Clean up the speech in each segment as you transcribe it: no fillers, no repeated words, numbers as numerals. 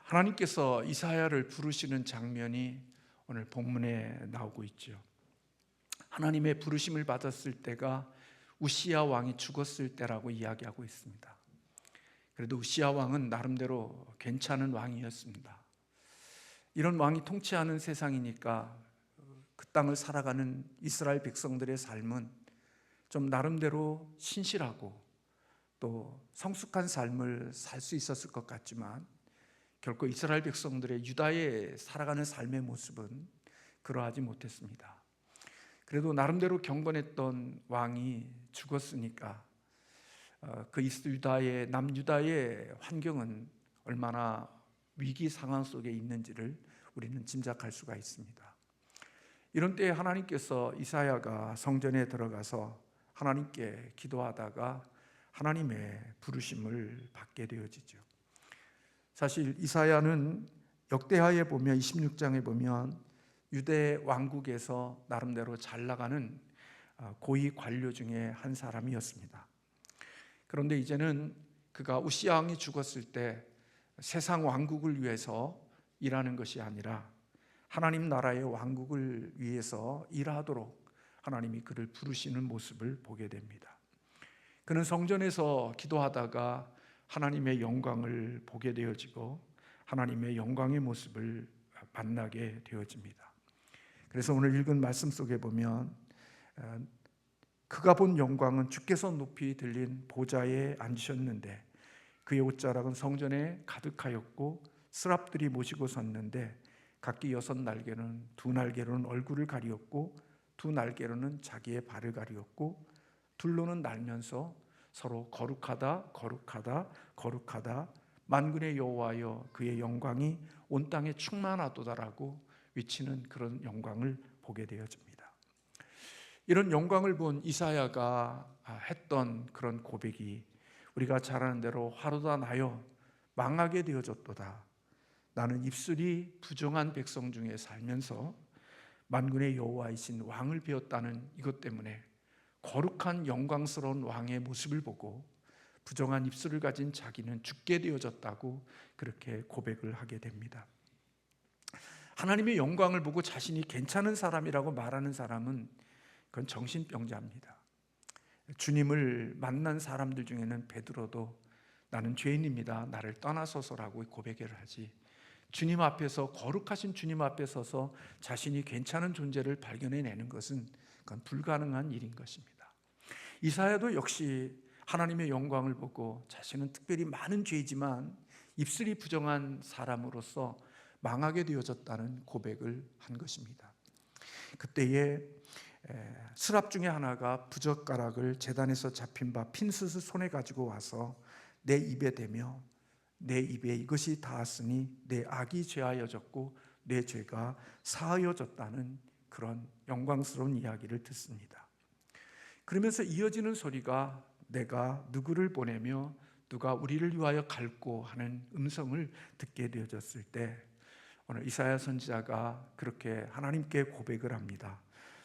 하나님께서 이사야를 부르시는 장면이 오늘 본문에 나오고 있죠. 하나님의 부르심을 받았을 때가 우시야 왕이 죽었을 때라고 이야기하고 있습니다. 그래도 우시야 왕은 나름대로 괜찮은 왕이었습니다. 이런 왕이 통치하는 세상이니까 그 땅을 살아가는 이스라엘 백성들의 삶은 좀 나름대로 신실하고 또 성숙한 삶을 살 수 있었을 것 같지만, 결코 이스라엘 백성들의 유다에 살아가는 삶의 모습은 그러하지 못했습니다. 그래도 나름대로 경건했던 왕이 죽었으니까 그 유다의 남유다의 환경은 얼마나 위기 상황 속에 있는지를 우리는 짐작할 수가 있습니다. 이런 때에 하나님께서 이사야가 성전에 들어가서 하나님께 기도하다가 하나님의 부르심을 받게 되어지죠. 사실 이사야는 역대하에 보면 26장에 보면 유대 왕국에서 나름대로 잘 나가는 고위 관료 중에 한 사람이었습니다. 그런데 이제는 그가 우시야 왕이 죽었을 때 세상 왕국을 위해서 일하는 것이 아니라 하나님 나라의 왕국을 위해서 일하도록 하나님이 그를 부르시는 모습을 보게 됩니다. 그는 성전에서 기도하다가 하나님의 영광을 보게 되어지고 하나님의 영광의 모습을 만나게 되어집니다. 그래서 오늘 읽은 말씀 속에 보면 그가 본 영광은 주께서 높이 들린 보좌에 앉으셨는데 그의 옷자락은 성전에 가득하였고 스랍들이 모시고 섰는데 각기 6날개는 두 날개로는 얼굴을 가리었고 두 날개로는 자기의 발을 가리었고 둘로는 날면서 서로 거룩하다 거룩하다 거룩하다 만군의 여호와여 그의 영광이 온 땅에 충만하도다라고 외치는 그런 영광을 보게 되어집니다. 이런 영광을 본 이사야가 했던 그런 고백이 우리가 잘 아는 대로 화로다 나여 망하게 되어졌도다. 나는 입술이 부정한 백성 중에 살면서 만군의 여호와이신 왕을 배웠다는 이것 때문에 거룩한 영광스러운 왕의 모습을 보고 부정한 입술을 가진 자기는 죽게 되어졌다고 그렇게 고백을 하게 됩니다. 하나님의 영광을 보고 자신이 괜찮은 사람이라고 말하는 사람은 그건 정신병자입니다. 주님을 만난 사람들 중에는 베드로도 나는 죄인입니다, 나를 떠나소서라고 고백을 하지, 주님 앞에서 거룩하신 주님 앞에 서서 자신이 괜찮은 존재를 발견해내는 것은 그건 불가능한 일인 것입니다. 이사야도 역시 하나님의 영광을 보고 자신은 특별히 많은 죄이지만 입술이 부정한 사람으로서 망하게 되어졌다는 고백을 한 것입니다. 그때에 스랍 중에 하나가 부젓가락을 제단에서 잡힌 바 핀스를 손에 가지고 와서 내 입에 대며 내 입에 이것이 닿았으니 내 악이 죄하여졌고 내 죄가 사하여졌다는 그런 영광스러운 이야기를 듣습니다. 그러면서 이어지는 소리가 내가 누구를 보내며 누가 우리를 위하여 갈고 하는 음성을 듣게 되어졌을 때 오늘 이사야 선지자가 그렇게 하나님께 고백을 합니다.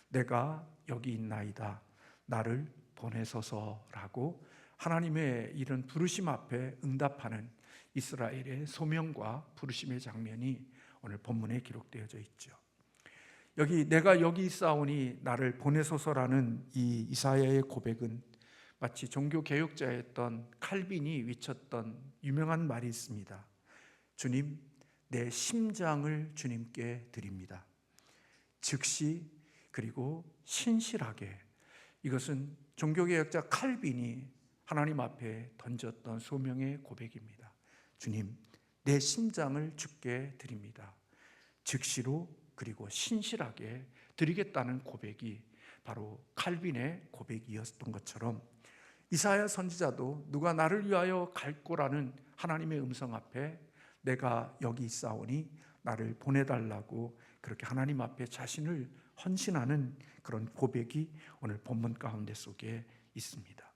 내가 여기 있나이다, 나를 보내소서라고 하나님의 이런 부르심 앞에 응답하는 이스라엘의 소명과 부르심의 장면이 오늘 본문에 기록되어져 있죠. 여기 내가 여기 있사오니 나를 보내소서라는 이 이사야의 고백은 마치 종교 개혁자였던 칼빈이 외쳤던 유명한 말이 있습니다. 주님, 내 심장을 주님께 드립니다. 즉시 그리고 신실하게. 이것은 종교개혁자 칼빈이 하나님 앞에 던졌던 소명의 고백입니다. 주님, 내 심장을 주께 드립니다. 즉시로 그리고 신실하게 드리겠다는 고백이 바로 칼빈의 고백이었던 것처럼 이사야 선지자도 누가 나를 위하여 갈고라는 하나님의 음성 앞에 내가 여기 있사오니 나를 보내달라고 그렇게 하나님 앞에 자신을 헌신하는 그런 고백이 오늘 본문 가운데 속에 있습니다.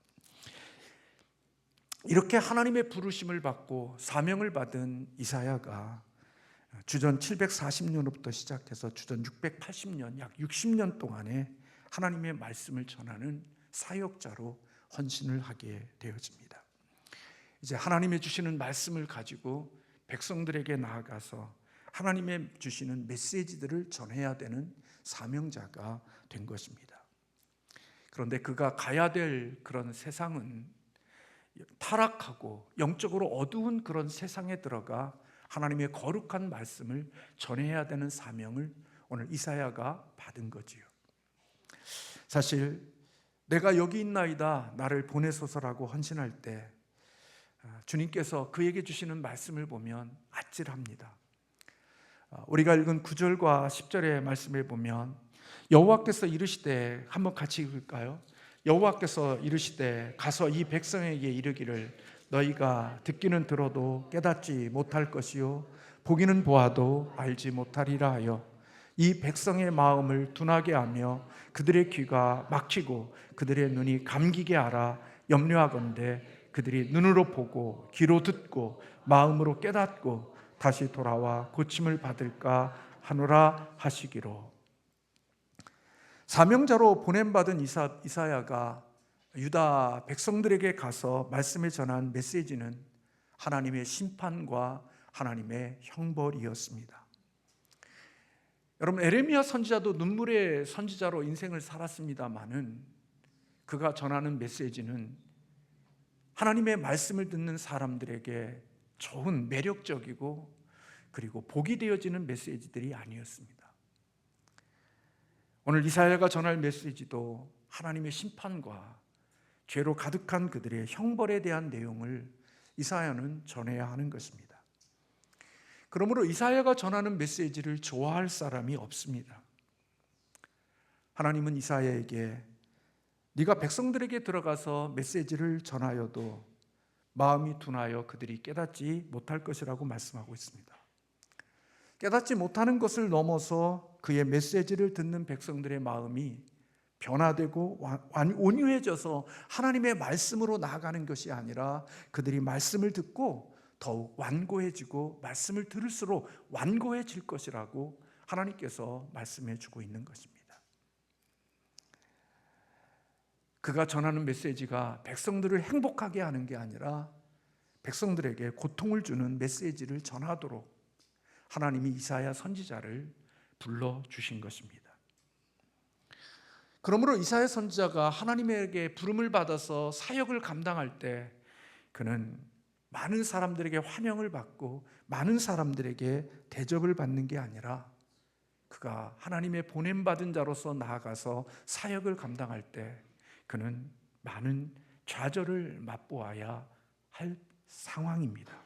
이렇게 하나님의 부르심을 받고 사명을 받은 이사야가 주전 740년부터 시작해서 주전 680년 약 60년 동안에 하나님의 말씀을 전하는 사역자로 헌신을 하게 되어집니다. 이제 하나님의 주시는 말씀을 가지고 백성들에게 나아가서 하나님의 주시는 메시지들을 전해야 되는 사명자가 된 것입니다. 그런데 그가 가야 될 그런 세상은 타락하고 영적으로 어두운 그런 세상에 들어가 하나님의 거룩한 말씀을 전해야 되는 사명을 오늘 이사야가 받은 거지요. 사실 내가 여기 있나이다 나를 보내소서라고 헌신할 때 주님께서 그에게 주시는 말씀을 보면 아찔합니다. 우리가 읽은 9절과 10절의 말씀을 보면 여호와께서 이르시되, 한번 같이 읽을까요? 여호와께서 이르시되 가서 이 백성에게 이르기를 너희가 듣기는 들어도 깨닫지 못할 것이요 보기는 보아도 알지 못하리라 하여 이 백성의 마음을 둔하게 하며 그들의 귀가 막히고 그들의 눈이 감기게 하라. 염려하건대 그들이 눈으로 보고 귀로 듣고 마음으로 깨닫고 다시 돌아와 고침을 받을까 하노라 하시기로. 사명자로 보냄받은 이사야가 유다 백성들에게 가서 말씀을 전한 메시지는 하나님의 심판과 하나님의 형벌이었습니다. 여러분, 에레미야 선지자도 눈물의 선지자로 인생을 살았습니다마는 그가 전하는 메시지는 하나님의 말씀을 듣는 사람들에게 좋은 매력적이고 그리고 복이 되어지는 메시지들이 아니었습니다. 오늘 이사야가 전할 메시지도 하나님의 심판과 죄로 가득한 그들의 형벌에 대한 내용을 이사야는 전해야 하는 것입니다. 그러므로 이사야가 전하는 메시지를 좋아할 사람이 없습니다. 하나님은 이사야에게 네가 백성들에게 들어가서 메시지를 전하여도 마음이 둔하여 그들이 깨닫지 못할 것이라고 말씀하고 있습니다. 깨닫지 못하는 것을 넘어서 그의 메시지를 듣는 백성들의 마음이 변화되고 온유해져서 하나님의 말씀으로 나아가는 것이 아니라 그들이 말씀을 듣고 더욱 완고해지고 말씀을 들을수록 완고해질 것이라고 하나님께서 말씀해 주고 있는 것입니다. 그가 전하는 메시지가 백성들을 행복하게 하는 게 아니라 백성들에게 고통을 주는 메시지를 전하도록 하나님이 이사야 선지자를 불러주신 것입니다. 그러므로 이사야 선지자가 하나님에게 부름을 받아서 사역을 감당할 때 그는 많은 사람들에게 환영을 받고 많은 사람들에게 대접을 받는 게 아니라 그가 하나님의 보냄받은 자로서 나아가서 사역을 감당할 때 그는 많은 좌절을 맛보아야 할 상황입니다.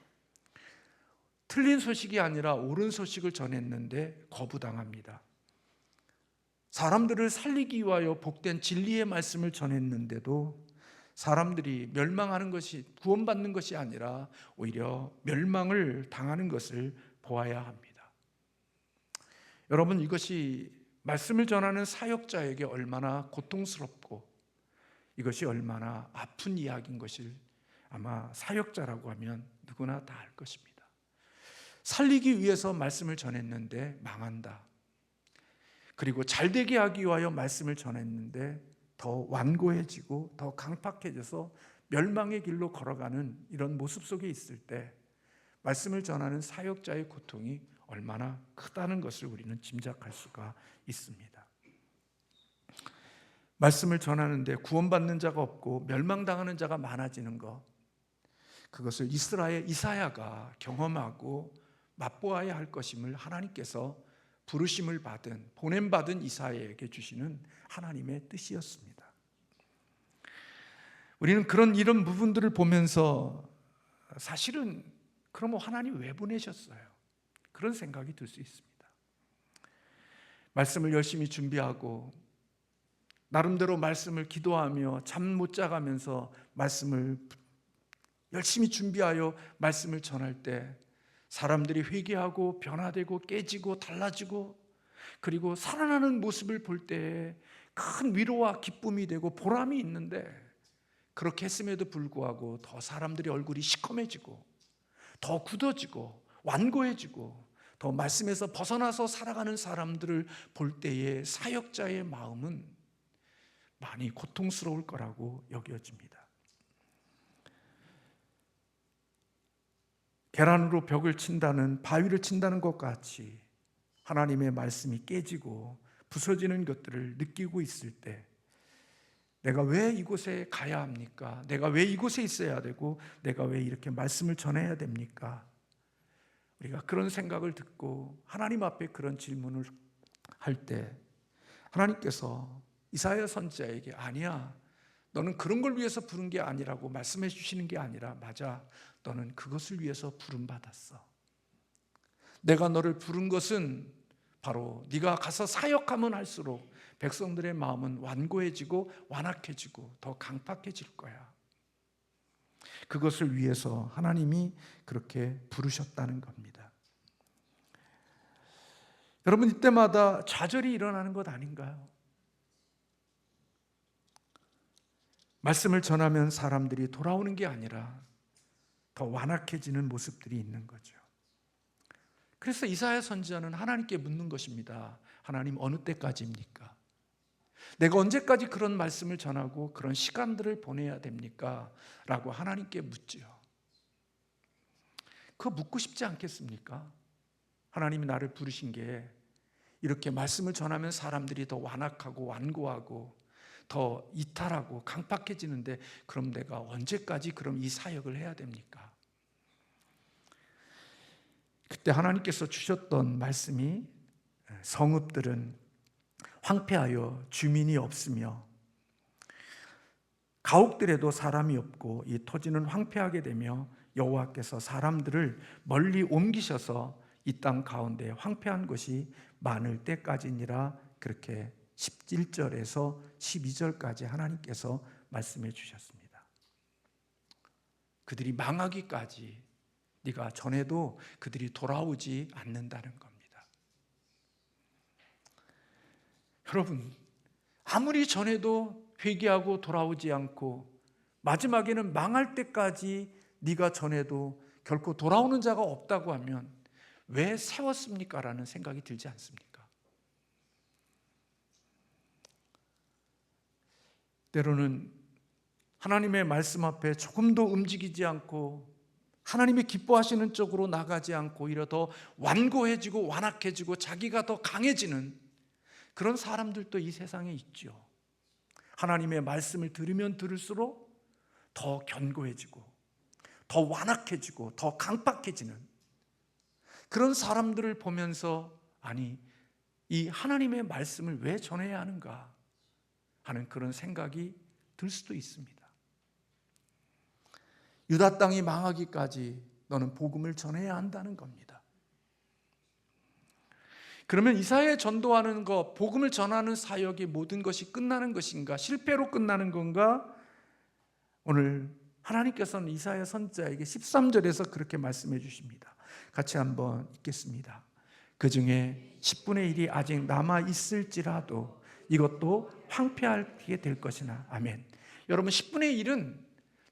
틀린 소식이 아니라 옳은 소식을 전했는데 거부당합니다. 사람들을 살리기 위하여 복된 진리의 말씀을 전했는데도 사람들이 멸망하는 것이, 구원받는 것이 아니라 오히려 멸망을 당하는 것을 보아야 합니다. 여러분, 이것이 말씀을 전하는 사역자에게 얼마나 고통스럽고 이것이 얼마나 아픈 이야기인 것을 아마 사역자라고 하면 누구나 다 알 것입니다. 살리기 위해서 말씀을 전했는데 망한다. 그리고 잘되게 하기 위하여 말씀을 전했는데 더 완고해지고 더 강팍해져서 멸망의 길로 걸어가는 이런 모습 속에 있을 때 말씀을 전하는 사역자의 고통이 얼마나 크다는 것을 우리는 짐작할 수가 있습니다. 말씀을 전하는데 구원받는 자가 없고 멸망당하는 자가 많아지는 것, 그것을 이사야가 경험하고 맛보아야 할 것임을 하나님께서 부르심을 받은, 보냄받은 이사야에게 주시는 하나님의 뜻이었습니다. 우리는 이런 부분들을 보면서 사실은 그럼 하나님 왜 보내셨어요? 그런 생각이 들 수 있습니다. 말씀을 열심히 준비하고 나름대로 말씀을 기도하며 잠 못 자가면서 말씀을 열심히 준비하여 말씀을 전할 때 사람들이 회개하고 변화되고 깨지고 달라지고 그리고 살아나는 모습을 볼 때에 큰 위로와 기쁨이 되고 보람이 있는데, 그렇게 했음에도 불구하고 더 사람들이 얼굴이 시커매지고 더 굳어지고 완고해지고 더 말씀에서 벗어나서 살아가는 사람들을 볼 때에 사역자의 마음은 많이 고통스러울 거라고 여겨집니다. 계란으로 벽을 친다는, 바위를 친다는 것 같이 하나님의 말씀이 깨지고 부서지는 것들을 느끼고 있을 때, 내가 왜 이곳에 가야 합니까? 내가 왜 이곳에 있어야 되고 내가 왜 이렇게 말씀을 전해야 됩니까? 우리가 그런 생각을 듣고 하나님 앞에 그런 질문을 할 때, 하나님께서 이사야 선지자에게 아니야, 너는 그런 걸 위해서 부른 게 아니라고 말씀해 주시는 게 아니라, 맞아, 너는 그것을 위해서 부름받았어. 내가 너를 부른 것은 바로 네가 가서 사역하면 할수록 백성들의 마음은 완고해지고 완악해지고 더 강팍해질 거야. 그것을 위해서 하나님이 그렇게 부르셨다는 겁니다. 여러분, 이때마다 좌절이 일어나는 것 아닌가요? 말씀을 전하면 사람들이 돌아오는 게 아니라 더 완악해지는 모습들이 있는 거죠. 그래서 이사야 선지자는 하나님께 묻는 것입니다. 하나님, 어느 때까지입니까? 내가 언제까지 그런 말씀을 전하고 그런 시간들을 보내야 됩니까? 라고 하나님께 묻지요. 그거 묻고 싶지 않겠습니까? 하나님이 나를 부르신 게 이렇게 말씀을 전하면 사람들이 더 완악하고 완고하고 더 이탈하고 강팍해지는데, 그럼 내가 언제까지 그럼 이 사역을 해야 됩니까? 그때 하나님께서 주셨던 말씀이, 성읍들은 황폐하여 주민이 없으며 가옥들에도 사람이 없고 이 토지는 황폐하게 되며 여호와께서 사람들을 멀리 옮기셔서 이 땅 가운데 황폐한 것이 많을 때까지니라. 그렇게 11절에서 12절까지 하나님께서 말씀해 주셨습니다. 그들이 망하기까지 네가 전해도 그들이 돌아오지 않는다는 겁니다. 여러분, 아무리 전해도 회개하고 돌아오지 않고 마지막에는 망할 때까지 네가 전해도 결코 돌아오는 자가 없다고 하면 왜 세웠습니까? 라는 생각이 들지 않습니까? 때로는 하나님의 말씀 앞에 조금도 움직이지 않고 하나님이 기뻐하시는 쪽으로 나가지 않고 오히려 더 완고해지고 완악해지고 자기가 더 강해지는 그런 사람들도 이 세상에 있죠. 하나님의 말씀을 들으면 들을수록 더 견고해지고 더 완악해지고 더 강팍해지는 그런 사람들을 보면서, 아니, 이 하나님의 말씀을 왜 전해야 하는가 하는 그런 생각이 들 수도 있습니다. 유다 땅이 망하기까지 너는 복음을 전해야 한다는 겁니다. 그러면 이사야에 전도하는 것, 복음을 전하는 사역의 모든 것이 끝나는 것인가? 실패로 끝나는 건가? 오늘 하나님께서는 이사야 선지자에게 13절에서 그렇게 말씀해 주십니다. 같이 한번 읽겠습니다. 그 중에 10분의 1이 아직 남아 있을지라도 이것도 황폐하게 될 것이나. 아멘. 여러분, 10분의 1은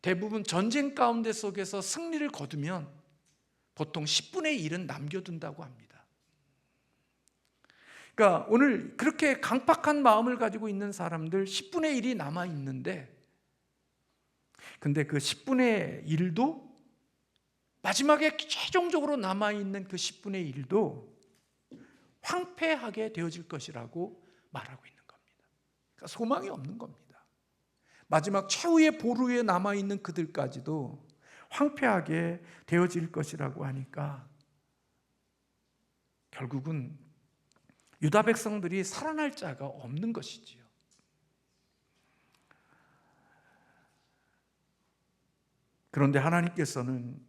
대부분 전쟁 가운데 속에서 승리를 거두면 보통 10분의 1은 남겨둔다고 합니다. 그러니까 오늘 그렇게 강팍한 마음을 가지고 있는 사람들 10분의 1이 남아 있는데, 근데 그 10분의 1도 마지막에 최종적으로 남아있는 그 10분의 1도 황폐하게 되어질 것이라고 말하고 있는 겁니다. 그러니까 소망이 없는 겁니다. 마지막 최후의 보루에 남아있는 그들까지도 황폐하게 되어질 것이라고 하니까 결국은 유다 백성들이 살아날 자가 없는 것이지요. 그런데 하나님께서는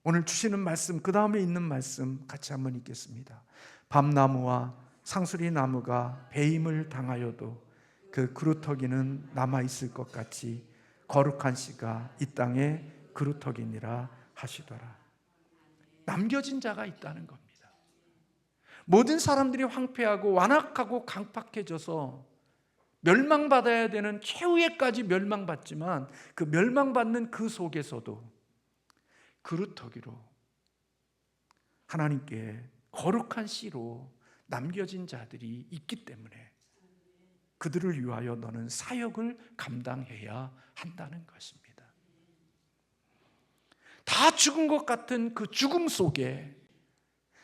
오늘 주시는 말씀, 그 다음에 있는 말씀 같이 한번 읽겠습니다. 밤나무와 상수리 나무가 배임을 당하여도 그 그루터기는 남아있을 것 같이 거룩한 씨가 이 땅에 그루터기니라 하시더라. 남겨진 자가 있다는 겁니다. 모든 사람들이 황폐하고 완악하고 강팍해져서 멸망받아야 되는 최후에까지 멸망받지만 그 멸망받는 그 속에서도 그루터기로 하나님께 거룩한 씨로 남겨진 자들이 있기 때문에 그들을 위하여 너는 사역을 감당해야 한다는 것입니다. 다 죽은 것 같은 그 죽음 속에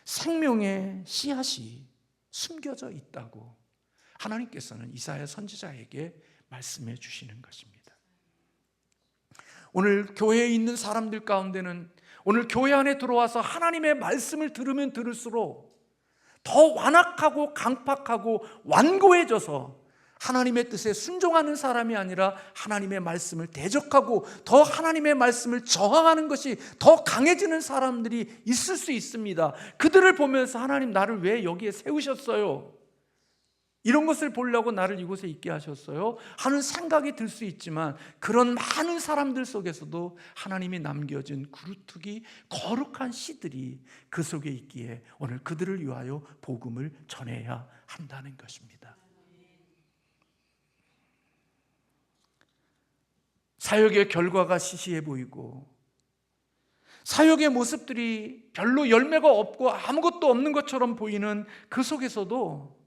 생명의 씨앗이 숨겨져 있다고 하나님께서는 이사야 선지자에게 말씀해 주시는 것입니다. 오늘 교회에 있는 사람들 가운데는 오늘 교회 안에 들어와서 하나님의 말씀을 들으면 들을수록 더 완악하고 강팍하고 완고해져서 하나님의 뜻에 순종하는 사람이 아니라 하나님의 말씀을 대적하고 더 하나님의 말씀을 저항하는 것이 더 강해지는 사람들이 있을 수 있습니다. 그들을 보면서 하나님 나를 왜 여기에 세우셨어요? 이런 것을 보려고 나를 이곳에 있게 하셨어요? 하는 생각이 들 수 있지만 그런 많은 사람들 속에서도 하나님이 남겨진 그루터기 거룩한 씨들이 그 속에 있기에 오늘 그들을 위하여 복음을 전해야 한다는 것입니다. 사역의 결과가 시시해 보이고 사역의 모습들이 별로 열매가 없고 아무것도 없는 것처럼 보이는 그 속에서도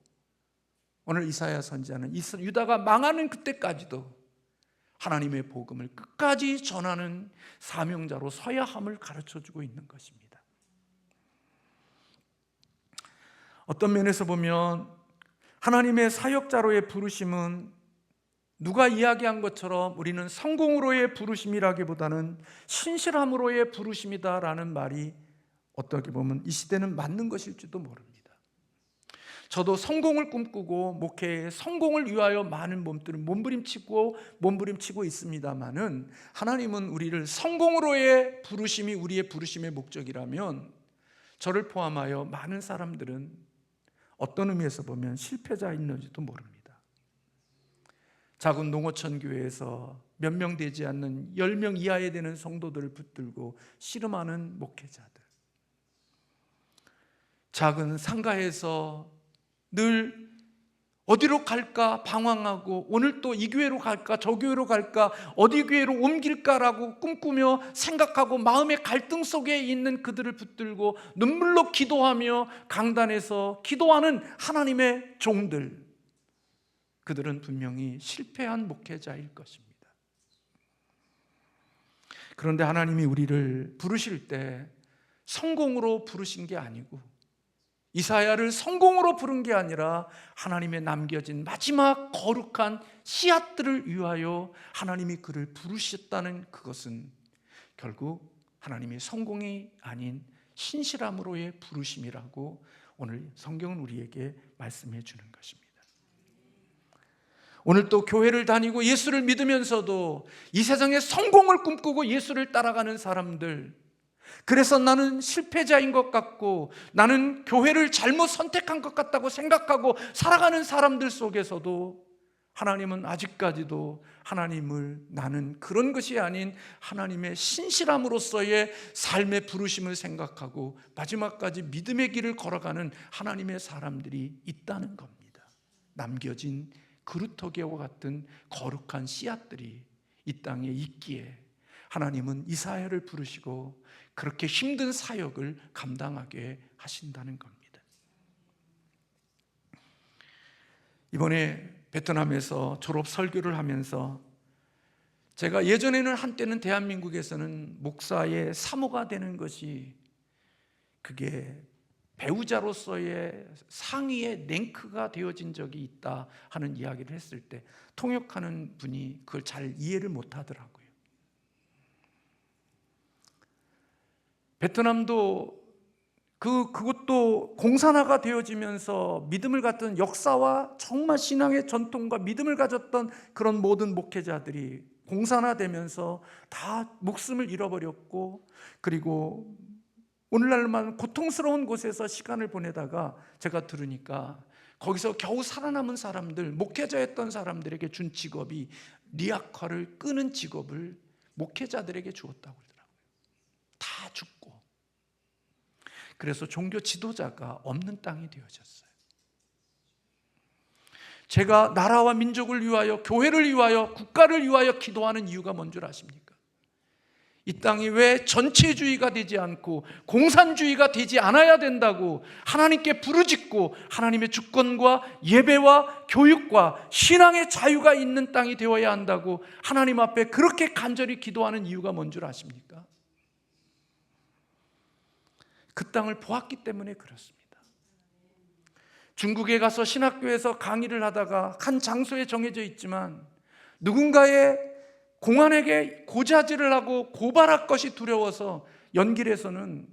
오늘 이사야 선지자는 유다가 망하는 그때까지도 하나님의 복음을 끝까지 전하는 사명자로 서야 함을 가르쳐주고 있는 것입니다. 어떤 면에서 보면 하나님의 사역자로의 부르심은 누가 이야기한 것처럼 우리는 성공으로의 부르심이라기보다는 신실함으로의 부르심이다라는 말이 어떻게 보면 이 시대는 맞는 것일지도 모릅니다. 저도 성공을 꿈꾸고 목회에 성공을 위하여 많은 몸부림치고 있습니다만은 하나님은 우리를 성공으로의 부르심이 우리의 부르심의 목적이라면 저를 포함하여 많은 사람들은 어떤 의미에서 보면 실패자인지도 모릅니다. 작은 농어촌 교회에서 몇 명 되지 않는 10명 이하에 되는 성도들을 붙들고 씨름하는 목회자들, 작은 상가에서 늘 어디로 갈까 방황하고 오늘 또 이 교회로 갈까 저 교회로 갈까 어디 교회로 옮길까라고 꿈꾸며 생각하고 마음의 갈등 속에 있는 그들을 붙들고 눈물로 기도하며 강단에서 기도하는 하나님의 종들, 그들은 분명히 실패한 목회자일 것입니다. 그런데 하나님이 우리를 부르실 때 성공으로 부르신 게 아니고 이사야를 성공으로 부른 게 아니라 하나님의 남겨진 마지막 거룩한 씨앗들을 위하여 하나님이 그를 부르셨다는 그것은 결국 하나님의 성공이 아닌 신실함으로의 부르심이라고 오늘 성경은 우리에게 말씀해 주는 것입니다. 오늘 또 교회를 다니고 예수를 믿으면서도 이 세상의 성공을 꿈꾸고 예수를 따라가는 사람들, 그래서 나는 실패자인 것 같고 나는 교회를 잘못 선택한 것 같다고 생각하고 살아가는 사람들 속에서도 하나님은 아직까지도 하나님을 나는 그런 것이 아닌 하나님의 신실함으로서의 삶의 부르심을 생각하고 마지막까지 믿음의 길을 걸어가는 하나님의 사람들이 있다는 겁니다. 남겨진 그루터기와 같은 거룩한 씨앗들이 이 땅에 있기에 하나님은 이사야를 부르시고 그렇게 힘든 사역을 감당하게 하신다는 겁니다. 이번에 베트남에서 졸업 설교를 하면서 제가 예전에는 한때는 대한민국에서는 목사의 사모가 되는 것이 그게 배우자로서의 상위의 랭크가 되어진 적이 있다 하는 이야기를 했을 때 통역하는 분이 그걸 잘 이해를 못하더라고요. 베트남도 그것도 공산화가 되어지면서 믿음을 갖던 역사와 정말 신앙의 전통과 믿음을 가졌던 그런 모든 목회자들이 공산화되면서 다 목숨을 잃어버렸고, 그리고 오늘날만 고통스러운 곳에서 시간을 보내다가 제가 들으니까 거기서 겨우 살아남은 사람들, 목회자였던 사람들에게 준 직업이 리아카를 끄는 직업을 목회자들에게 주었다고 그러더라고요. 다 죽고. 그래서 종교 지도자가 없는 땅이 되어졌어요. 제가 나라와 민족을 위하여, 교회를 위하여, 국가를 위하여 기도하는 이유가 뭔 줄 아십니까? 이 땅이 왜 전체주의가 되지 않고 공산주의가 되지 않아야 된다고 하나님께 부르짖고 하나님의 주권과 예배와 교육과 신앙의 자유가 있는 땅이 되어야 한다고 하나님 앞에 그렇게 간절히 기도하는 이유가 뭔 줄 아십니까? 그 땅을 보았기 때문에 그렇습니다. 중국에 가서 신학교에서 강의를 하다가 한 장소에 정해져 있지만 누군가의 공안에게 고자질을 하고 고발할 것이 두려워서 연길에서는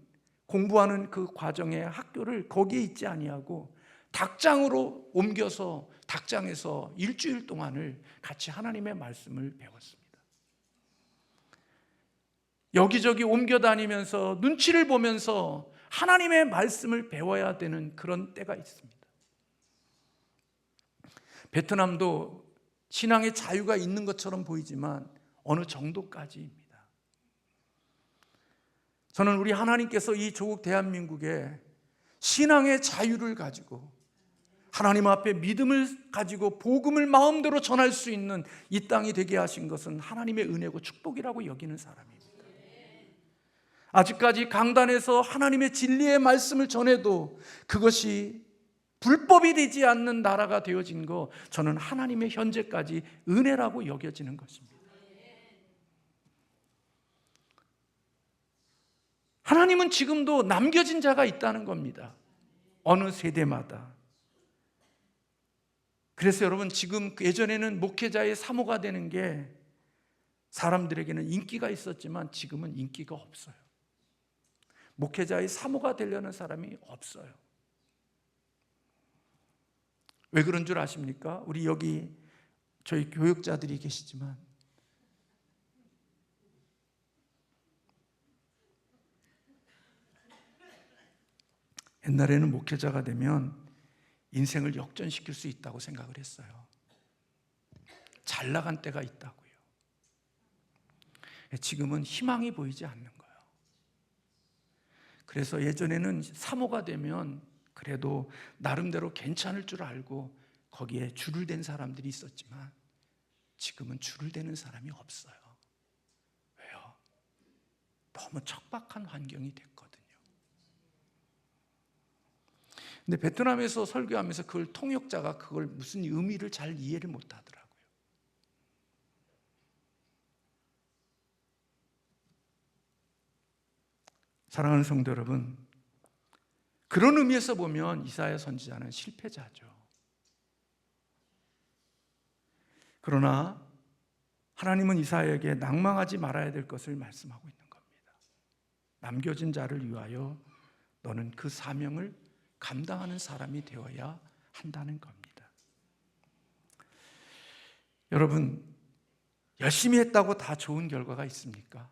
공부하는 그 과정에 학교를 거기에 있지 아니하고 닭장으로 옮겨서 닭장에서 일주일 동안을 같이 하나님의 말씀을 배웠습니다. 여기저기 옮겨 다니면서 눈치를 보면서 하나님의 말씀을 배워야 되는 그런 때가 있습니다. 베트남도 신앙의 자유가 있는 것처럼 보이지만 어느 정도까지입니다. 저는 우리 하나님께서 이 조국 대한민국에 신앙의 자유를 가지고 하나님 앞에 믿음을 가지고 복음을 마음대로 전할 수 있는 이 땅이 되게 하신 것은 하나님의 은혜고 축복이라고 여기는 사람입니다. 아직까지 강단에서 하나님의 진리의 말씀을 전해도 그것이 불법이 되지 않는 나라가 되어진 거, 저는 하나님의 현재까지 은혜라고 여겨지는 것입니다. 하나님은 지금도 남겨진 자가 있다는 겁니다. 어느 세대마다. 그래서 여러분, 지금 예전에는 목회자의 사모가 되는 게 사람들에게는 인기가 있었지만 지금은 인기가 없어요. 목회자의 사모가 되려는 사람이 없어요. 왜 그런 줄 아십니까? 우리 여기 저희 교육자들이 계시지만 옛날에는 목회자가 되면 인생을 역전시킬 수 있다고 생각을 했어요. 잘 나간 때가 있다고요. 지금은 희망이 보이지 않는 거예요. 그래서 예전에는 사모가 되면 그래도 나름대로 괜찮을 줄 알고 거기에 줄을 댄 사람들이 있었지만 지금은 줄을 대는 사람이 없어요. 왜요? 너무 척박한 환경이 됐거든요. 근데 베트남에서 설교하면서 그걸 통역자가 그걸 무슨 의미를 잘 이해를 못 하더라고요. 사랑하는 성도 여러분, 그런 의미에서 보면 이사야 선지자는 실패자죠. 그러나 하나님은 이사야에게 낭망하지 말아야 될 것을 말씀하고 있는 겁니다. 남겨진 자를 위하여 너는 그 사명을 감당하는 사람이 되어야 한다는 겁니다. 여러분, 열심히 했다고 다 좋은 결과가 있습니까?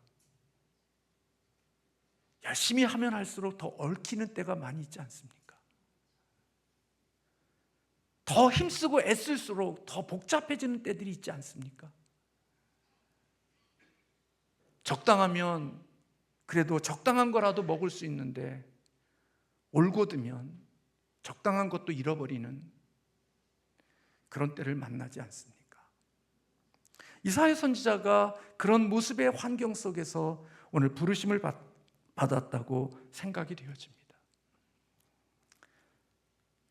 열심히 하면 할수록 더 얽히는 때가 많이 있지 않습니까? 더 힘쓰고 애쓸수록 더 복잡해지는 때들이 있지 않습니까? 적당하면 그래도 적당한 거라도 먹을 수 있는데 올곧으면 적당한 것도 잃어버리는 그런 때를 만나지 않습니까? 이사야 선지자가 그런 모습의 환경 속에서 오늘 부르심을 받았다고 생각이 되어집니다.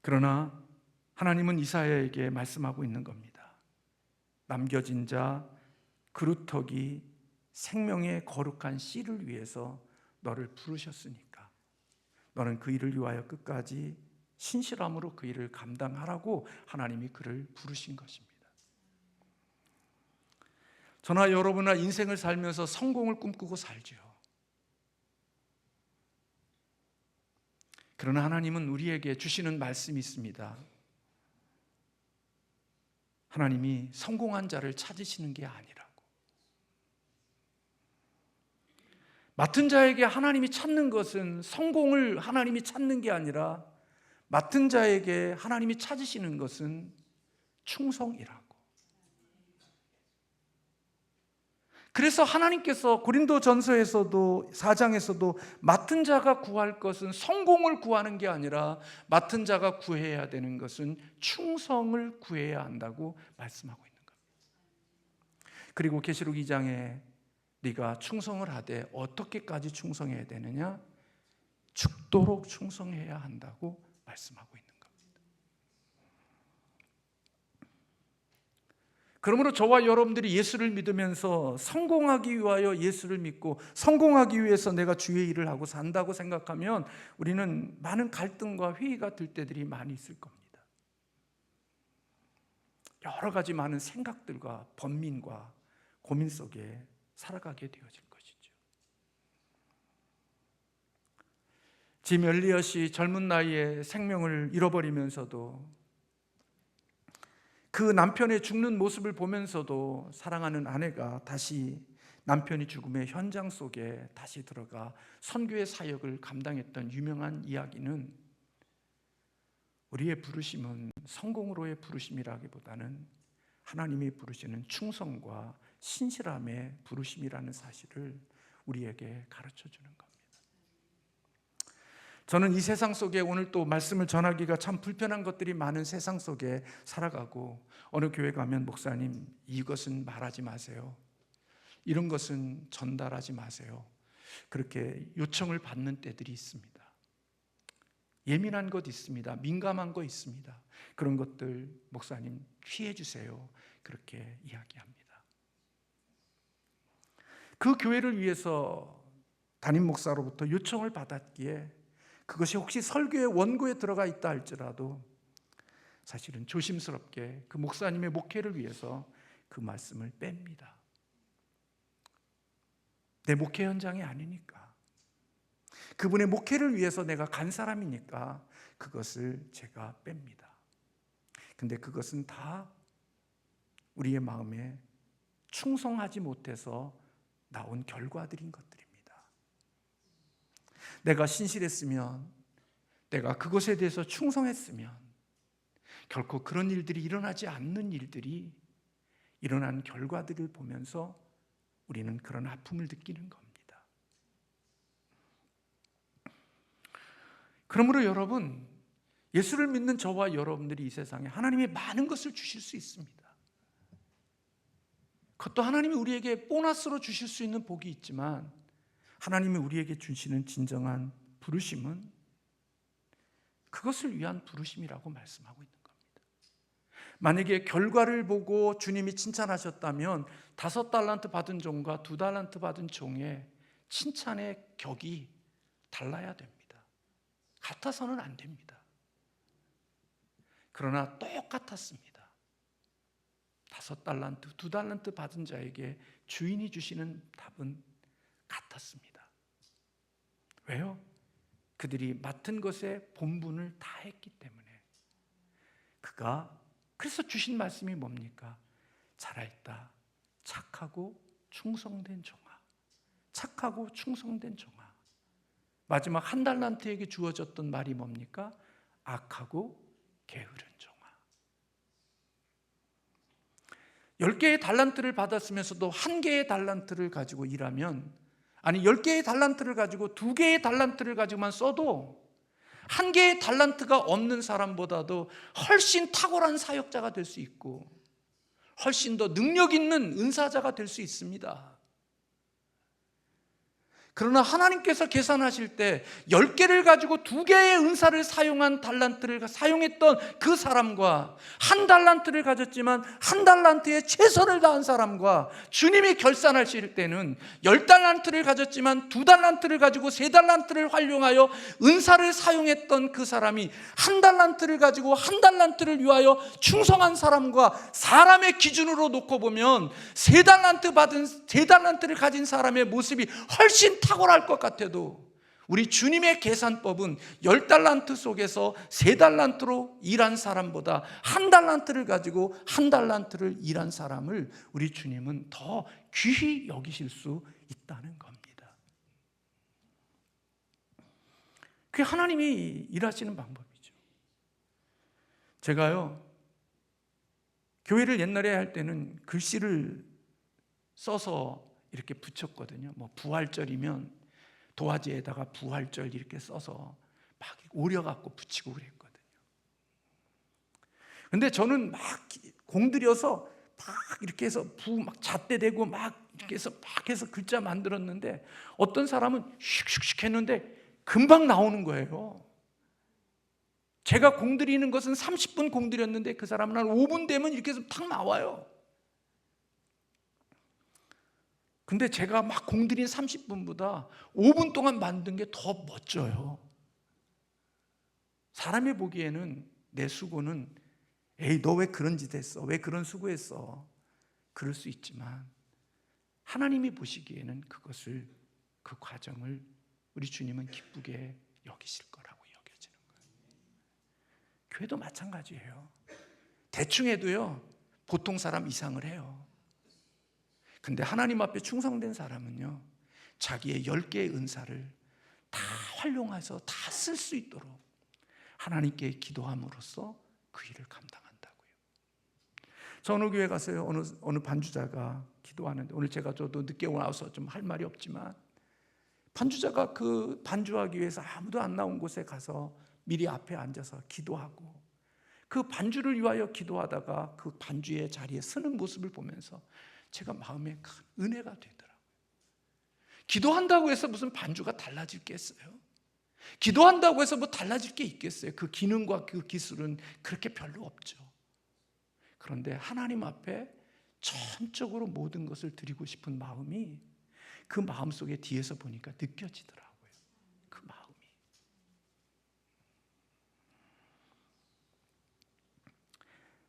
그러나 하나님은 이사야에게 말씀하고 있는 겁니다. 남겨진 자 그루터기 생명의 거룩한 씨를 위해서 너를 부르셨으니까 너는 그 일을 위하여 끝까지 신실함으로 그 일을 감당하라고 하나님이 그를 부르신 것입니다. 저나 여러분이나 인생을 살면서 성공을 꿈꾸고 살죠. 그러나 하나님은 우리에게 주시는 말씀이 있습니다. 하나님이 성공한 자를 찾으시는 게 아니라고. 맡은 자에게 하나님이 찾는 것은 성공을 하나님이 찾는 게 아니라 맡은 자에게 하나님이 찾으시는 것은 충성이라고. 그래서 하나님께서 고린도전서에서도 4장에서도 맡은 자가 구할 것은 성공을 구하는 게 아니라 맡은 자가 구해야 되는 것은 충성을 구해야 한다고 말씀하고 있는 겁니다. 그리고 계시록 2장에 네가 충성을 하되 어떻게까지 충성해야 되느냐? 죽도록 충성해야 한다고 말씀하고 있는 겁니다. 그러므로 저와 여러분들이 예수를 믿으면서 성공하기 위하여 예수를 믿고 성공하기 위해서 내가 주의 일을 하고 산다고 생각하면 우리는 많은 갈등과 회의가 들 때들이 많이 있을 겁니다. 여러 가지 많은 생각들과 번민과 고민 속에 살아가게 되어질 것이죠. 짐 엘리엇이 젊은 나이에 생명을 잃어버리면서도 그 남편의 죽는 모습을 보면서도 사랑하는 아내가 다시 남편이 죽음의 현장 속에 다시 들어가 선교의 사역을 감당했던 유명한 이야기는, 우리의 부르심은 성공으로의 부르심이라기보다는 하나님이 부르시는 충성과 신실함의 부르심이라는 사실을 우리에게 가르쳐 주는 겁니다. 저는 이 세상 속에 오늘 또 말씀을 전하기가 참 불편한 것들이 많은 세상 속에 살아가고, 어느 교회 가면 목사님 이것은 말하지 마세요, 이런 것은 전달하지 마세요, 그렇게 요청을 받는 때들이 있습니다. 예민한 것 있습니다. 민감한 것 있습니다. 그런 것들 목사님 피해 주세요, 그렇게 이야기합니다. 그 교회를 위해서 담임 목사로부터 요청을 받았기에 그것이 혹시 설교의 원고에 들어가 있다 할지라도 사실은 조심스럽게 그 목사님의 목회를 위해서 그 말씀을 뺍니다. 내 목회 현장이 아니니까, 그분의 목회를 위해서 내가 간 사람이니까 그것을 제가 뺍니다. 근데 그것은 다 우리의 마음에 충성하지 못해서 나온 결과들인 것들입니다. 내가 신실했으면, 내가 그것에 대해서 충성했으면 결코 그런 일들이 일어나지 않는 일들이 일어난 결과들을 보면서 우리는 그런 아픔을 느끼는 겁니다. 그러므로 여러분, 예수를 믿는 저와 여러분들이 이 세상에 하나님이 많은 것을 주실 수 있습니다. 그것도 하나님이 우리에게 보너스로 주실 수 있는 복이 있지만, 하나님이 우리에게 주시는 진정한 부르심은 그것을 위한 부르심이라고 말씀하고 있는 겁니다. 만약에 결과를 보고 주님이 칭찬하셨다면 5달란트 받은 종과 2달란트 받은 종의 칭찬의 격이 달라야 됩니다. 같아서는 안 됩니다. 그러나 똑같았습니다. 5달란트, 2달란트 받은 자에게 주인이 주시는 답은 같았습니다. 왜요? 그들이 맡은 것에 본분을 다했기 때문에. 그래서 주신 말씀이 뭡니까? 잘했다, 착하고 충성된 종아. 착하고 충성된 종아. 마지막 1달란트에게 주어졌던 말이 뭡니까? 악하고 게으른 종아. 10개의 달란트를 받았으면서도 1개의 달란트를 가지고 일하면, 아니 10개의 달란트를 가지고 2개의 달란트를 가지고만 써도 1개의 달란트가 없는 사람보다도 훨씬 탁월한 사역자가 될 수 있고 훨씬 더 능력 있는 은사자가 될 수 있습니다. 그러나 하나님께서 계산하실 때 10개를 가지고 2개의 은사를 사용한 달란트를 사용했던 그 사람과 1달란트를 가졌지만 1달란트에 최선을 다한 사람과 주님이 결산하실 때는 10달란트를 가졌지만 2달란트를 가지고 3달란트를 활용하여 은사를 사용했던 그 사람이 1달란트를 가지고 1달란트를 위하여 충성한 사람과 사람의 기준으로 놓고 보면 3달란트를 가진 사람의 모습이 훨씬 탁월할 것 같아도 우리 주님의 계산법은 10달란트 속에서 3달란트로 일한 사람보다 1달란트를 가지고 1달란트를 일한 사람을 우리 주님은 더 귀히 여기실 수 있다는 겁니다. 그게 하나님이 일하시는 방법이죠. 제가요, 교회를 옛날에 할 때는 글씨를 써서 이렇게 붙였거든요. 뭐 부활절이면 도화지에다가 부활절 이렇게 써서 막 오려갖고 붙이고 그랬거든요. 근데 저는 막 공들여서 막 이렇게 해서 막 잣대대고 막 이렇게 해서 막 해서 글자 만들었는데 어떤 사람은 슉슉슉 했는데 금방 나오는 거예요. 제가 공들이는 것은 30분 공들였는데 그 사람은 한 5분 되면 이렇게 해서 탁 나와요. 근데 제가 막 공들인 30분보다 5분 동안 만든 게 더 멋져요. 사람이 보기에는 내 수고는 에이 너 왜 그런 짓 했어? 왜 그런 수고했어? 그럴 수 있지만 하나님이 보시기에는 그것을, 그 과정을 우리 주님은 기쁘게 여기실 거라고 여겨지는 거예요. 교회도 마찬가지예요. 대충 해도요 보통 사람 이상을 해요. 근데 하나님 앞에 충성된 사람은요 자기의 10개의 은사를 다 활용해서 다 쓸 수 있도록 하나님께 기도함으로써 그 일을 감당한다고요. 저 어느 교회 가서요 어느 반주자가 기도하는데, 오늘 저도 늦게 와서 좀 할 말이 없지만 반주자가 그 반주하기 위해서 아무도 안 나온 곳에 가서 미리 앞에 앉아서 기도하고 그 반주를 위하여 기도하다가 그 반주의 자리에 서는 모습을 보면서 제가 마음에 큰 은혜가 되더라고요. 기도한다고 해서 무슨 반주가 달라질 게 있어요? 기도한다고 해서 뭐 달라질 게 있겠어요? 그 기능과 그 기술은 그렇게 별로 없죠. 그런데 하나님 앞에 전적으로 모든 것을 드리고 싶은 마음이 그 마음 속에 뒤에서 보니까 느껴지더라고요. 그 마음이.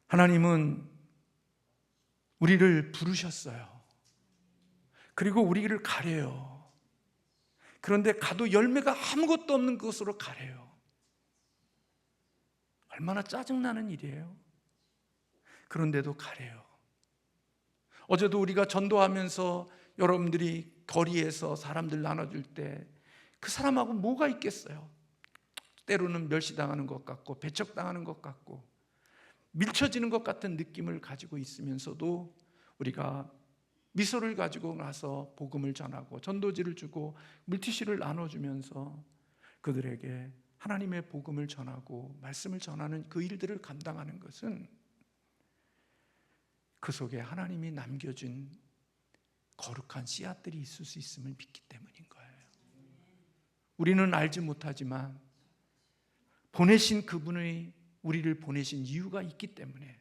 하나님은 우리를 부르셨어요. 그리고 우리를 가래요. 그런데 가도 열매가 아무것도 없는 것으로 가래요. 얼마나 짜증나는 일이에요. 그런데도 가래요. 어제도 우리가 전도하면서 여러분들이 거리에서 사람들 나눠줄 때 그 사람하고 뭐가 있겠어요? 때로는 멸시당하는 것 같고 배척당하는 것 같고 밀쳐지는 것 같은 느낌을 가지고 있으면서도 우리가 미소를 가지고 나서 복음을 전하고 전도지를 주고 물티슈를 나눠주면서 그들에게 하나님의 복음을 전하고 말씀을 전하는 그 일들을 감당하는 것은 그 속에 하나님이 남겨준 거룩한 씨앗들이 있을 수 있음을 믿기 때문인 거예요. 우리는 알지 못하지만 보내신 그분의, 우리를 보내신 이유가 있기 때문에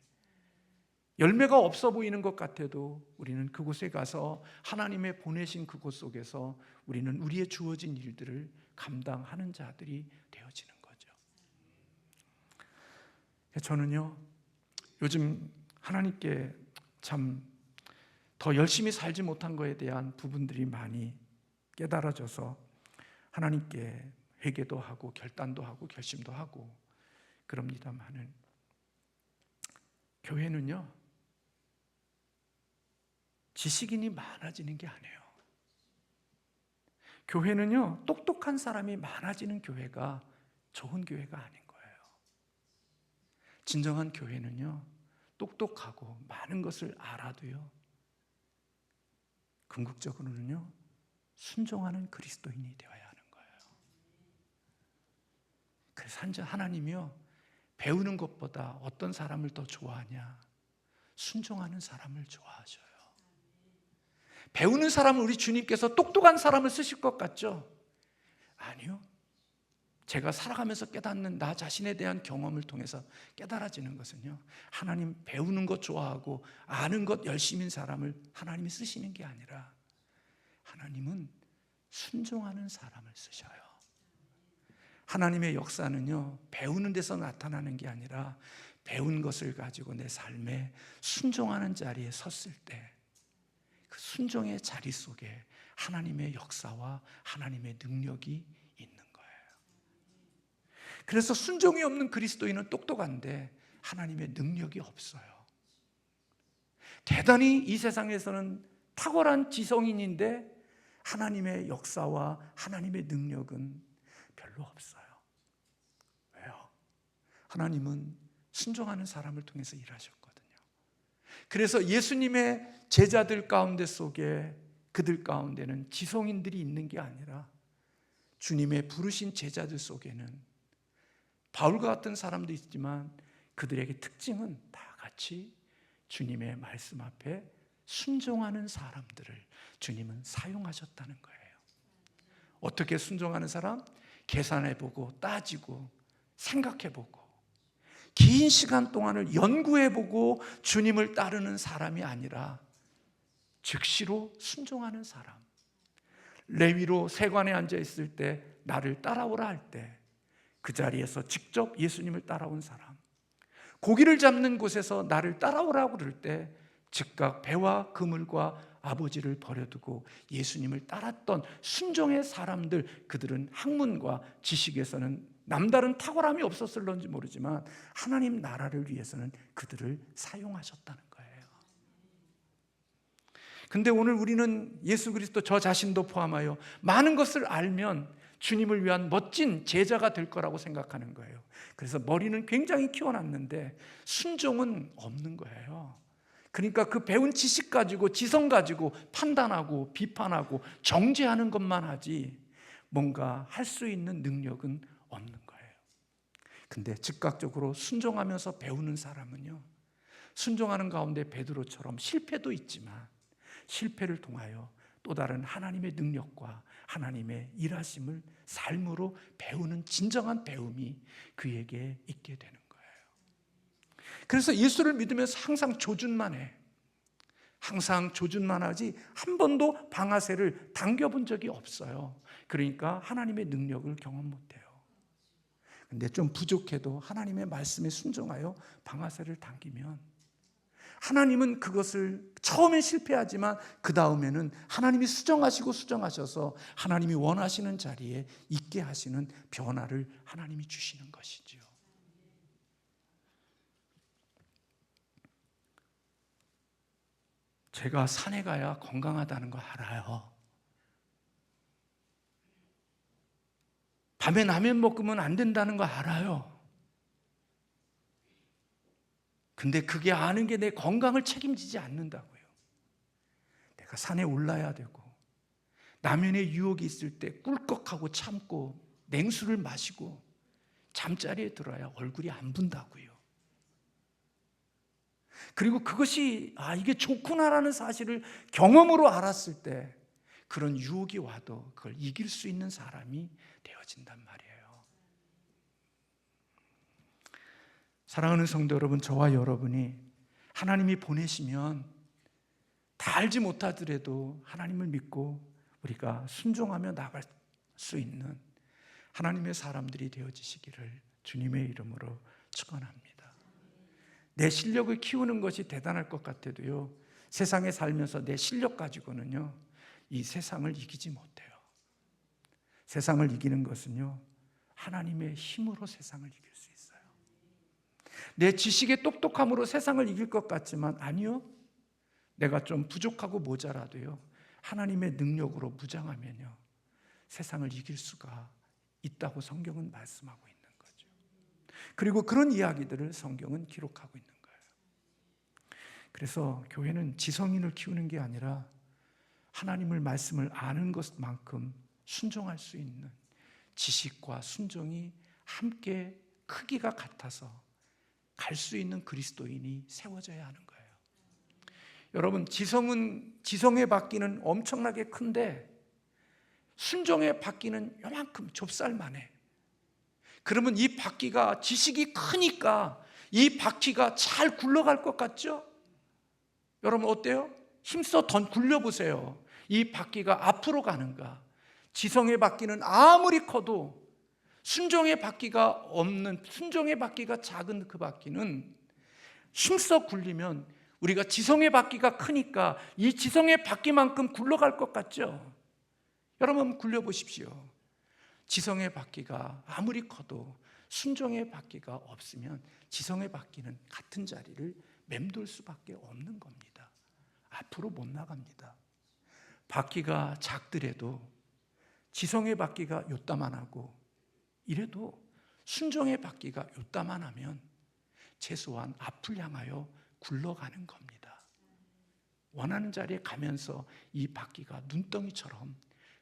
열매가 없어 보이는 것 같아도 우리는 그곳에 가서 하나님의 보내신 그곳 속에서 우리는 우리의 주어진 일들을 감당하는 자들이 되어지는 거죠. 저는요 요즘 하나님께 참 더 열심히 살지 못한 것에 대한 부분들이 많이 깨달아져서 하나님께 회개도 하고 결단도 하고 결심도 하고 그럽니다마는 교회는요 지식인이 많아지는 게 아니에요. 교회는요 똑똑한 사람이 많아지는 교회가 좋은 교회가 아닌 거예요. 진정한 교회는요 똑똑하고 많은 것을 알아도요 궁극적으로는요 순종하는 그리스도인이 되어야 하는 거예요. 그래서 하나님이요 배우는 것보다 어떤 사람을 더 좋아하냐? 순종하는 사람을 좋아하셔요. 배우는 사람을 우리 주님께서 똑똑한 사람을 쓰실 것 같죠? 아니요. 제가 살아가면서 깨닫는 나 자신에 대한 경험을 통해서 깨달아지는 것은요 하나님 배우는 것 좋아하고 아는 것 열심인 사람을 하나님이 쓰시는 게 아니라 하나님은 순종하는 사람을 쓰셔요. 하나님의 역사는요 배우는 데서 나타나는 게 아니라 배운 것을 가지고 내 삶에 순종하는 자리에 섰을 때 그 순종의 자리 속에 하나님의 역사와 하나님의 능력이 있는 거예요. 그래서 순종이 없는 그리스도인은 똑똑한데 하나님의 능력이 없어요. 대단히 이 세상에서는 탁월한 지성인인데 하나님의 역사와 하나님의 능력은 별로 없어요. 왜요? 하나님은 순종하는 사람을 통해서 일하셨거든요. 그래서 예수님의 제자들 가운데 속에 그들 가운데는 지성인들이 있는 게 아니라 주님의 부르신 제자들 속에는 바울과 같은 사람도 있지만 그들에게 특징은 다 같이 주님의 말씀 앞에 순종하는 사람들을 주님은 사용하셨다는 거예요. 어떻게 순종하는 사람? 계산해보고 따지고 생각해보고 긴 시간 동안을 연구해보고 주님을 따르는 사람이 아니라 즉시로 순종하는 사람, 레위로 세관에 앉아 있을 때 나를 따라오라 할 때 그 자리에서 직접 예수님을 따라온 사람, 고기를 잡는 곳에서 나를 따라오라고 그럴 때 즉각 배와 그물과 아버지를 버려두고 예수님을 따랐던 순종의 사람들, 그들은 학문과 지식에서는 남다른 탁월함이 없었을런지 모르지만 하나님 나라를 위해서는 그들을 사용하셨다는 거예요. 근데 오늘 우리는 예수 그리스도, 저 자신도 포함하여 많은 것을 알면 주님을 위한 멋진 제자가 될 거라고 생각하는 거예요. 그래서 머리는 굉장히 키워놨는데 순종은 없는 거예요. 그러니까 그 배운 지식 가지고, 지성 가지고 판단하고 비판하고 정죄하는 것만 하지 뭔가 할 수 있는 능력은 없는 거예요. 근데 즉각적으로 순종하면서 배우는 사람은요, 순종하는 가운데 베드로처럼 실패도 있지만 실패를 통하여 또 다른 하나님의 능력과 하나님의 일하심을 삶으로 배우는 진정한 배움이 그에게 있게 되는 거예요. 그래서 예수를 믿으면서 항상 조준만 해. 항상 조준만 하지 한 번도 방아쇠를 당겨본 적이 없어요. 그러니까 하나님의 능력을 경험 못해요. 근데 좀 부족해도 하나님의 말씀에 순종하여 방아쇠를 당기면 하나님은 그것을 처음엔 실패하지만 그 다음에는 하나님이 수정하셔서 하나님이 원하시는 자리에 있게 하시는 변화를 하나님이 주시는 것이지요. 제가 산에 가야 건강하다는 거 알아요. 밤에 라면 먹으면 안 된다는 거 알아요. 근데 그게 아는 게 내 건강을 책임지지 않는다고요. 내가 산에 올라야 되고 라면의 유혹이 있을 때 꿀꺽하고 참고 냉수를 마시고 잠자리에 들어야 얼굴이 안 붓다고요. 그리고 그것이 이게 좋구나라는 사실을 경험으로 알았을 때 그런 유혹이 와도 그걸 이길 수 있는 사람이 되어진단 말이에요. 사랑하는 성도 여러분, 저와 여러분이 하나님이 보내시면 다 알지 못하더라도 하나님을 믿고 우리가 순종하며 나갈 수 있는 하나님의 사람들이 되어지시기를 주님의 이름으로 축원합니다. 내 실력을 키우는 것이 대단할 것 같아도요, 세상에 살면서 내 실력 가지고는요 이 세상을 이기지 못해요. 세상을 이기는 것은요 하나님의 힘으로 세상을 이길 수 있어요. 내 지식의 똑똑함으로 세상을 이길 것 같지만 아니요, 내가 좀 부족하고 모자라도요 하나님의 능력으로 무장하면요 세상을 이길 수가 있다고 성경은 말씀하고 있는 거죠. 그리고 그런 이야기들을 성경은 기록하고 있는 거예요. 그래서 교회는 지성인을 키우는 게 아니라 하나님을 말씀을 아는 것만큼 순종할 수 있는 지식과 순종이 함께 크기가 같아서 갈 수 있는 그리스도인이 세워져야 하는 거예요. 여러분, 지성의 바퀴는 엄청나게 큰데 순종의 바퀴는 요만큼 좁쌀만해. 그러면 이 바퀴가, 지식이 크니까 이 바퀴가 잘 굴러갈 것 같죠? 여러분 어때요? 힘써 굴려보세요. 이 바퀴가 앞으로 가는가? 지성의 바퀴는 아무리 커도 순종의 바퀴가 없는, 순종의 바퀴가 작은 그 바퀴는 힘써 굴리면 우리가 지성의 바퀴가 크니까 이 지성의 바퀴만큼 굴러갈 것 같죠? 여러분 굴려보십시오. 지성의 바퀴가 아무리 커도 순종의 바퀴가 없으면 지성의 바퀴는 같은 자리를 맴돌 수밖에 없는 겁니다. 앞으로 못 나갑니다. 바퀴가 작더라도 지성의 바퀴가 요따만하고 이래도 순종의 바퀴가 요따만하면 최소한 앞을 향하여 굴러가는 겁니다. 원하는 자리에 가면서 이 바퀴가 눈덩이처럼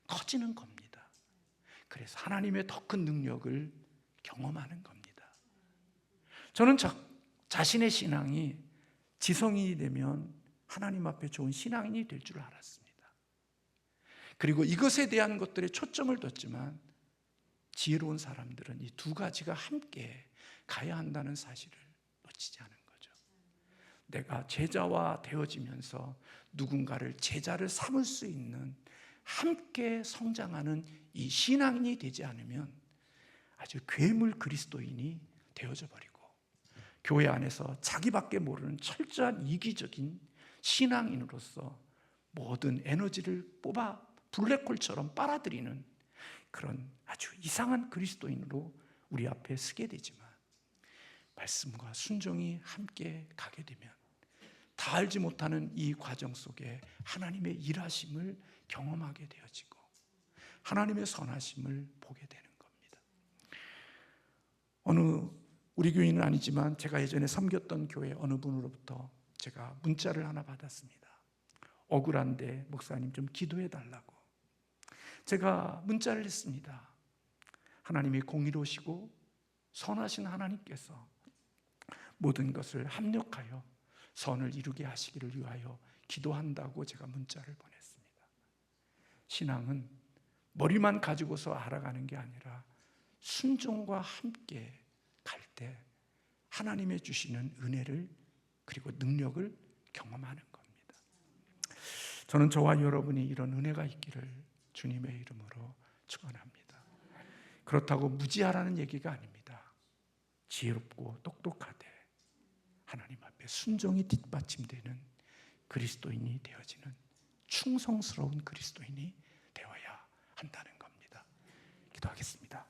커지는 겁니다. 그래서 하나님의 더 큰 능력을 경험하는 겁니다. 저는 자신의 신앙이 지성인이 되면 하나님 앞에 좋은 신앙인이 될 줄 알았습니다. 그리고 이것에 대한 것들에 초점을 뒀지만 지혜로운 사람들은 이 두 가지가 함께 가야 한다는 사실을 놓치지 않은 거죠. 내가 제자와 되어지면서 누군가를 제자를 삼을 수 있는 함께 성장하는 이 신앙인이 되지 않으면 아주 괴물 그리스도인이 되어져 버리고 교회 안에서 자기밖에 모르는 철저한 이기적인 신앙인으로서 모든 에너지를 뽑아 블랙홀처럼 빨아들이는 그런 아주 이상한 그리스도인으로 우리 앞에 서게 되지만, 말씀과 순종이 함께 가게 되면 다 알지 못하는 이 과정 속에 하나님의 일하심을 경험하게 되어지고 하나님의 선하심을 보게 되는 겁니다. 우리 교인은 아니지만 제가 예전에 섬겼던 교회 어느 분으로부터 제가 문자를 하나 받았습니다. 억울한데 목사님 좀 기도해 달라고. 제가 문자를 했습니다. 하나님이 공의로우시고 선하신 하나님께서 모든 것을 합력하여 선을 이루게 하시기를 위하여 기도한다고 제가 문자를 보냈습니다. 신앙은 머리만 가지고서 알아가는 게 아니라 순종과 함께 갈 때 하나님의 주시는 은혜를 그리고 능력을 경험하는 겁니다. 저는 저와 여러분이 이런 은혜가 있기를 주님의 이름으로 축원합니다. 그렇다고 무지하라는 얘기가 아닙니다. 지혜롭고 똑똑하되 하나님 앞에 순종이 뒷받침되는 그리스도인이 되어지는 충성스러운 그리스도인이 되어야 한다는 겁니다. 기도하겠습니다.